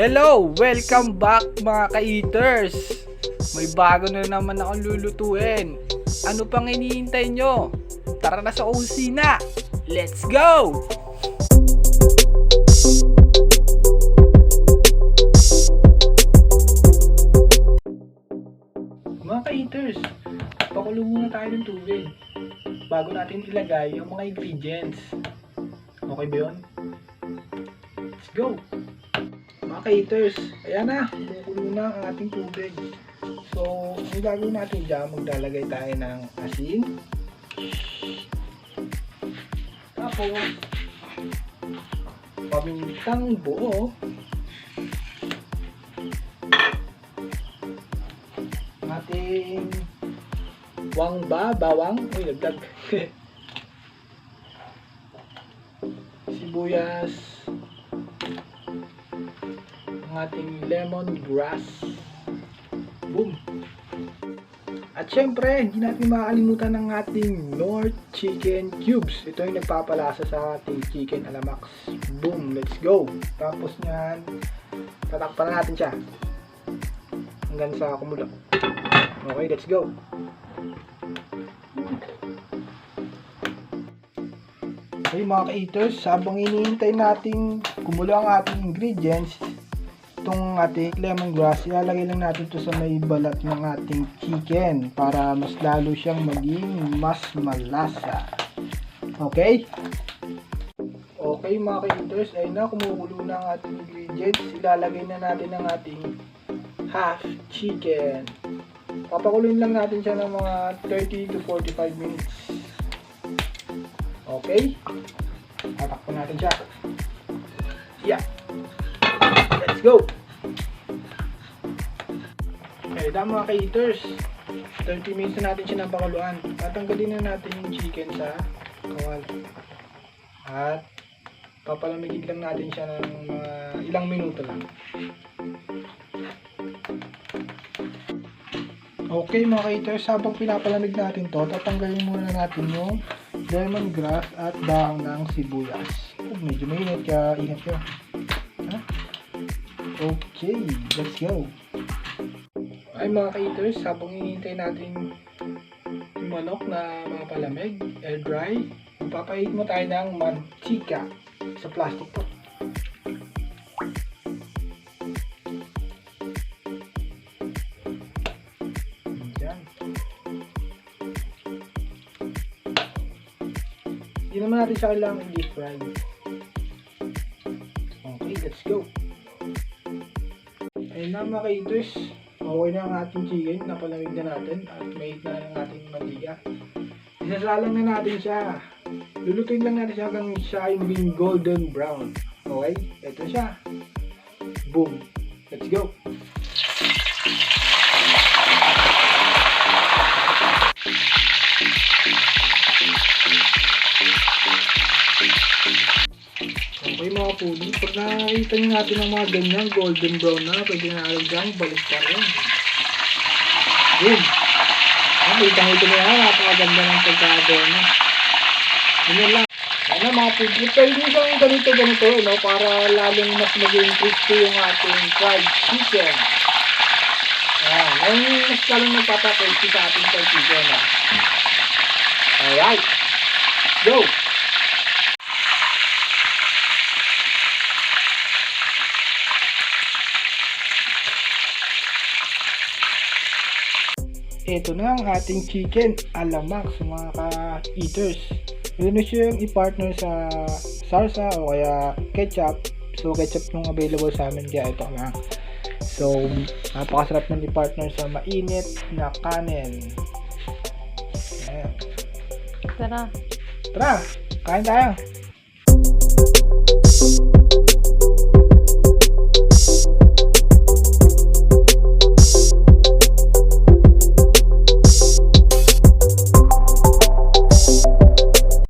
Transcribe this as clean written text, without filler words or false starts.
Hello! Welcome back mga ka-eaters! May bago na naman akong lulutuin. Ano pang hinihintay nyo? Tara na sa kusina! Let's go! Mga ka-eaters, pakulo muna tayo ng tubig bago natin ilagay yung mga ingredients. Okay ba yun? Let's go! Mga ka-eaters, ayan na, kumukulo na ang ating tubig. So, ang gagawin natin dyan, maglalagay tayo ng asin. Tapos, pamintang buo. Ating bawang, uy, lagdag. Sibuyas. Ang ating lemongrass. Boom! At syempre, hindi natin makakalimutan ng ating North Chicken Cubes. Ito yung nagpapalasa sa ating chicken alamax. Boom! Let's go! Tapos nyan, tatakpan na natin siya hanggang sa kumulo. Okay, let's go! Okay mga ka-eaters, habang iniintay natin kumulo ang ating ingredients, itong ating lemongrass, ilalagay lang natin ito sa may balat ng ating chicken para mas lalo siyang maging mas malasa. Okay? Okay mga ka-eaters, ayun na, kumukulo na ang ating ingredients. Ilalagay na natin ang ating half chicken. Papakuloyin lang natin siya ng mga 30 to 45 minutes. Okay? Tatakpan natin siya. Yeah! Let's go! Okay, dahil mga ka-eaters, 30 minutes na natin siya ng pakuluan. Tatanggalin na natin yung chicken sa kawal. At papalamigin lang natin siya ng mga ilang minuto lang. Okay mga ka-eaters, habang pinapalamig natin to, tatanggalin muna natin yung lemongrass at dahon ng sibuyas. Oh, medyo mainit kaya ingat nyo. Okay, let's go. Ay mga ka-eaters, habang hinihintay natin yung manok na mapalamig, air dry, magpapahit mo tayo ng mantika sa plastic to. Diyan. Hindi naman natin siya kailangan deep fry. Okay, let's go. Ayun na mga ka-eaters, okay na ang ating chicken, napalamig na natin at may na ang ating mantika. Isasalang na natin siya. Lulutuin lang natin siya hanggang siya yung golden brown. Okay, ito siya. Boom! Let's go! Okay mga puli, pag nakakita nyo natin ang mga ganyan, golden brown na, pwede na alam dyan, balik pa rin. Boom! Kitang-ito na yan, napakaganda ng pagkakadona. Ganyan lang. Ano mga puli, pwede nyo siyang ganito, no, para lalong mas maging crispy yung ating fried chicken. Ayan, yung mas lalong nagpapa-crispy sa ating fried chicken. Alright, go! Ito na ang ating chicken alamax mga ka-eaters. Pwede na siyang i-partner sa salsa o kaya ketchup. So ketchup nung available sa amin kaya ito na. So napakasarap ng i-partner sa mainit na kanin. Ayan. Tara. Tara, kain tayo.